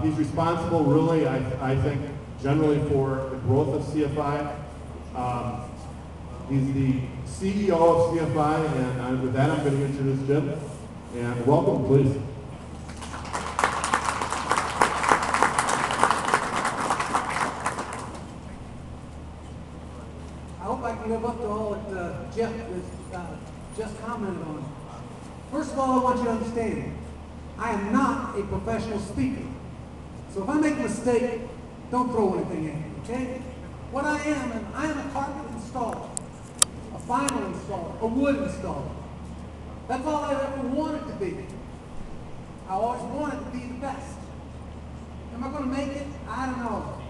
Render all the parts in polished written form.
He's responsible, really, I think, generally for the growth of CFI. He's the CEO of CFI, and with that, I'm going to introduce Jim. And welcome, please. I hope I can live up to all that Jeff has just commented on. First of all, I want you to understand, I am not a professional speaker. So if I make a mistake, don't throw anything at me, okay? What I am a carpet installer, a vinyl installer, a wood installer. That's all I ever wanted to be. I always wanted to be the best. Am I going to make it? I don't know.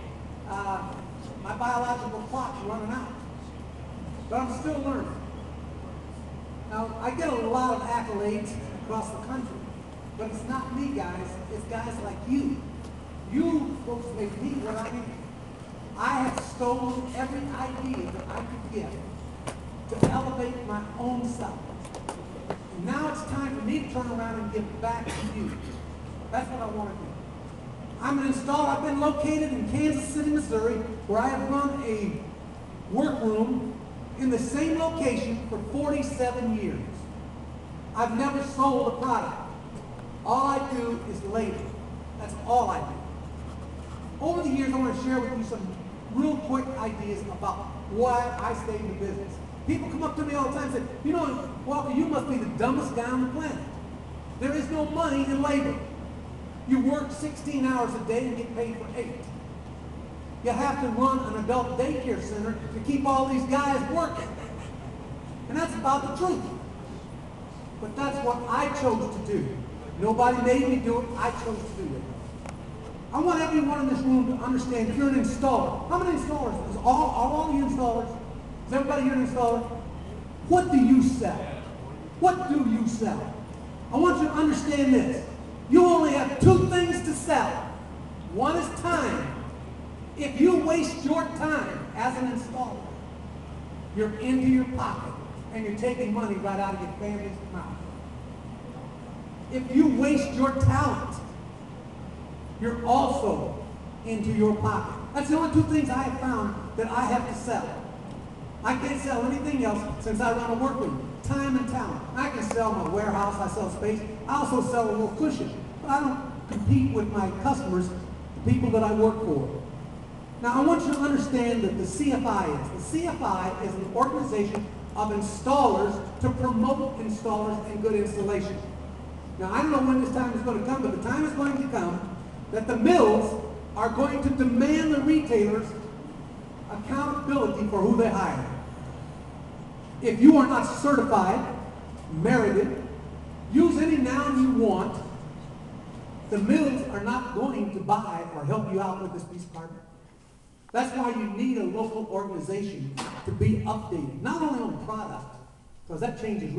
My biological clock's running out. But I'm still learning. Now, I get a lot of accolades across the country, but it's not me, guys. It's guys like you. You folks make me what I am. I have stolen every idea that I could get to elevate my own self. And now it's time for me to turn around and give back to you. That's what I want to do. I'm an installer. I've been located in Kansas City, Missouri, where I have run a workroom in the same location for 47 years. I've never sold a product. All I do is labor. That's all I do. Over the years, I want to share with you some real quick ideas about why I stay in the business. People come up to me all the time and say, you know, Walker, you must be the dumbest guy on the planet. There is no money in labor. You work 16 hours a day and get paid for 8. You have to run an adult daycare center to keep all these guys working. And that's about the truth. But that's what I chose to do. Nobody made me do it. I chose to do it. I want everyone in this room to understand if you're an installer. How many installers? Are all you installers? Is everybody here an installer? What do you sell? What do you sell? I want you to understand this. You only have 2 things to sell. One is time. If you waste your time as an installer, you're into your pocket and you're taking money right out of your family's mouth. If you waste your talent, you're also into your pocket. That's the only 2 things I have found that I have to sell. I can't sell anything else since I run a workroom. Time and talent. I can sell my warehouse, I sell space. I also sell a little cushion. But I don't compete with my customers, the people that I work for. Now, I want you to understand that the CFI is. The CFI is an organization of installers to promote installers and good installation. Now, I don't know when this time is going to come, but the time is going to come that the mills are going to demand the retailers accountability for who they hire. If you are not certified, merited, use any noun you want, the mills are not going to buy or help you out with this piece of carpet. That's why you need a local organization to be updated, not only on product, because that changes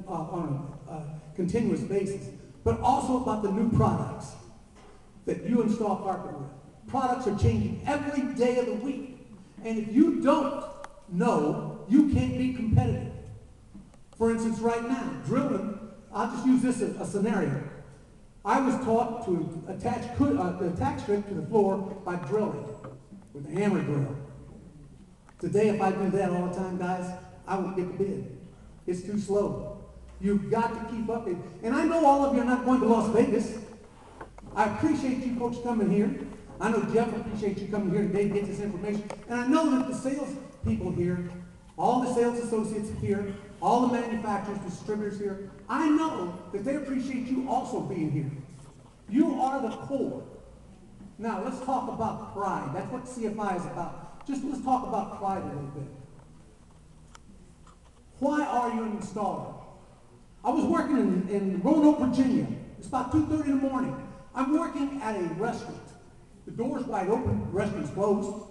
on a continuous basis, but also about the new products that you install carpet with. Products are changing every day of the week. And if you don't know, you can't be competitive. For instance, right now, drilling, I'll just use this as a scenario. I was taught to attach the attack strip to the floor by drilling with a hammer drill. Today, if I do that all the time, guys, I won't get the bid. It's too slow. You've got to keep up. And I know all of you are not going to Las Vegas. I appreciate you folks coming here. I know Jeff appreciates you coming here today to get this information. And I know that the sales people here, all the sales associates here, all the manufacturers, distributors here, I know that they appreciate you also being here. You are the core. Now, let's talk about pride. That's what CFI is about. Just let's talk about pride a little bit. Why are you an installer? I was working in Roanoke, Virginia. It's about 2:30 in the morning. I'm working at a restaurant. The door's wide open, the restaurant's closed.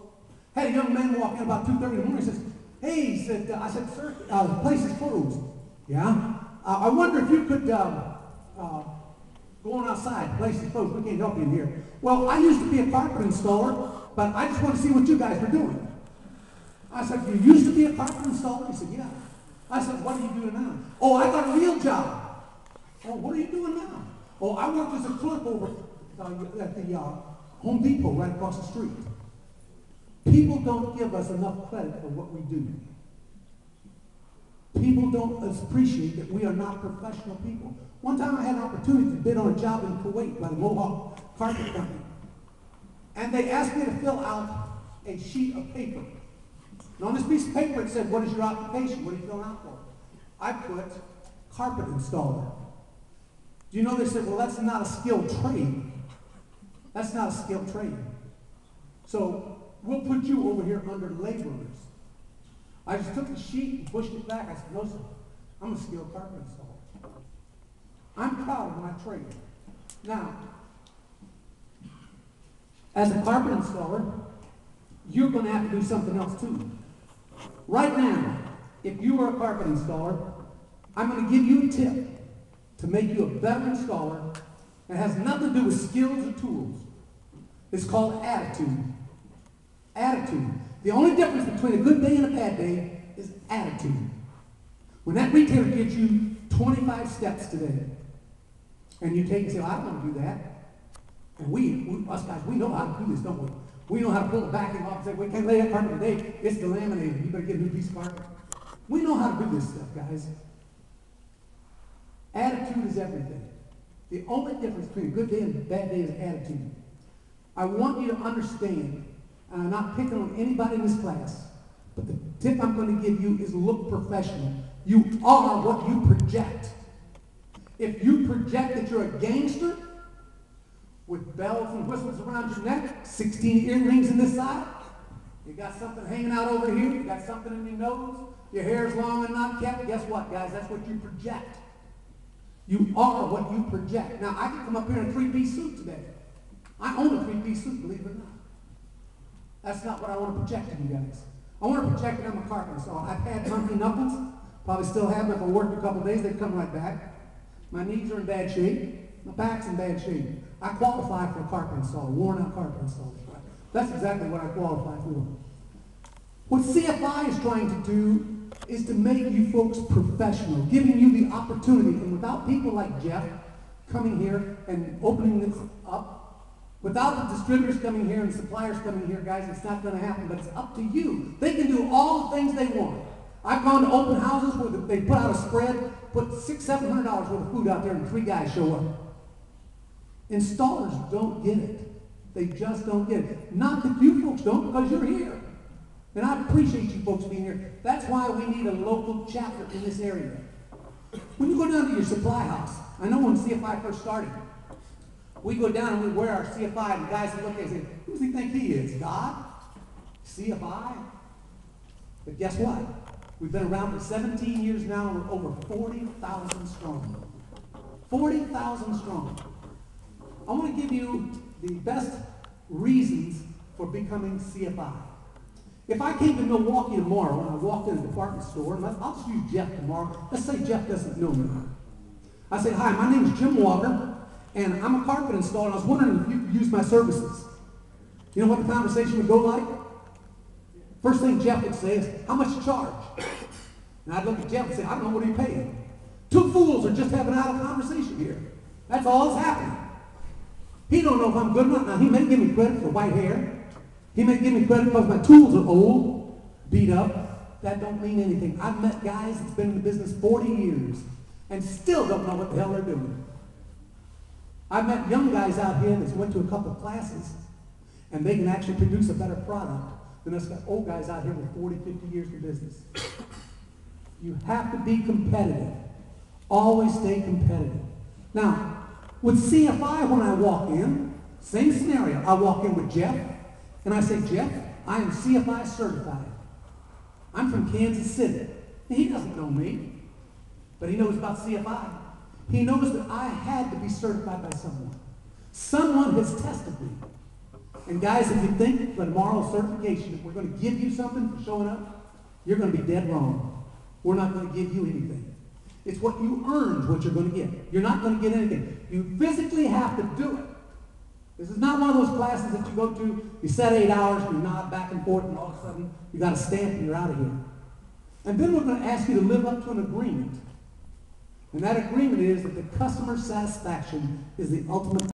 Had a young man walk in about 2:30 in the morning. He says, hey, he said, I said, sir, the place is closed. Yeah? I wonder if you could go on outside. The place is closed. We can't help you in here. Well, I used to be a carpet installer, but I just want to see what you guys are doing. I said, you used to be a carpet installer? He said, yeah. I said, what are you doing now? Oh, I got a real job. Oh, what are you doing now? Oh, I worked as a clerk over at the Home Depot right across the street. People don't give us enough credit for what we do. People don't appreciate that we are not professional people. One time I had an opportunity to bid on a job in Kuwait by the Milwaukee carpet company. And they asked me to fill out a sheet of paper. And on this piece of paper it said, what is your occupation? What are you filling out for? I put carpet installer. Do you know they said, well, that's not a skilled trade. That's not a skilled trade. So we'll put you over here under laborers. I just took the sheet and pushed it back. I said, no, sir, I'm a skilled carpet installer. I'm proud of my trade. Now, as a carpet installer, you're going to have to do something else too. Right now, if you are a carpet installer, I'm going to give you a tip to make you a better installer. It has nothing to do with skills or tools. It's called attitude. Attitude. The only difference between a good day and a bad day is attitude. When that retailer gives you 25 steps today, and you take and say, well, I don't want to do that. And us guys, we know how to do this, don't we? We know how to pull the backing off and say, we can't lay that carpet today. It's delaminated. You better get a new piece of carpet. We know how to do this stuff, guys. Attitude is everything. The only difference between a good day and a bad day is attitude. I want you to understand, and I'm not picking on anybody in this class, but the tip I'm going to give you is look professional. You are what you project. If you project that you're a gangster with bells and whistles around your neck, 16 earrings in this side, you got something hanging out over here, you got something in your nose, your hair's long and not kept, guess what, guys? That's what you project. You are what you project. Now, I can come up here in a three-piece suit today. I own a three-piece suit, believe it or not. That's not what I want to project to you guys. I want to project that I'm a carpenter. So I've had monkey knuckles, probably still have them. If I work a couple of days, they come right back. My knees are in bad shape. My back's in bad shape. I qualify for a carpet installer, worn-out carpet installer. That's exactly what I qualify for. What CFI is trying to do is to make you folks professional, giving you the opportunity. And without people like Jeff coming here and opening this up, without the distributors coming here and suppliers coming here, guys, it's not going to happen. But it's up to you. They can do all the things they want. I've gone to open houses where they put out a spread, put $600-700 worth of food out there, and 3 guys show up. Installers don't get it. They just don't get it. Not that you folks don't, because you're here. And I appreciate you folks being here. That's why we need a local chapter in this area. When you go down to your supply house, I know when CFI first started, we go down and we wear our CFI, and the guys look at us and say, who does he think he is? God? CFI? But guess what? We've been around for 17 years now, and we're over 40,000 strong. 40,000 strong. I want to give you the best reasons for becoming CFI. If I came to Milwaukee tomorrow and I walked in a department store, and I'll just use Jeff tomorrow. Let's say Jeff doesn't know me. I say, hi, my name is Jim Walker, and I'm a carpet installer, and I was wondering if you could use my services. You know what the conversation would go like? First thing Jeff would say is, how much you charge? And I'd look at Jeff and say, I don't know, what are you paying? 2 fools are just having an idle conversation here. That's all that's happening. He don't know if I'm good enough. Now, he may give me credit for white hair. He may give me credit because my tools are old, beat up. That don't mean anything. I've met guys that's been in the business 40 years and still don't know what the hell they're doing. I've met young guys out here that went to a couple of classes, and they can actually produce a better product than us old guys out here with 40, 50 years in business. You have to be competitive. Always stay competitive. Now, with CFI, when I walk in, same scenario. I walk in with Jeff, and I say, Jeff, I am CFI certified. I'm from Kansas City. He doesn't know me, but he knows about CFI. He knows that I had to be certified by someone. Someone has tested me. And guys, if you think that moral certification, that we're going to give you something for showing up, you're going to be dead wrong. We're not going to give you anything. It's what you earned, what you're going to get. You're not going to get anything. You physically have to do it. This is not one of those classes that you go to, you set 8 hours, you nod back and forth, and all of a sudden you got a stamp and you're out of here. And then we're going to ask you to live up to an agreement. And that agreement is that the customer satisfaction is the ultimate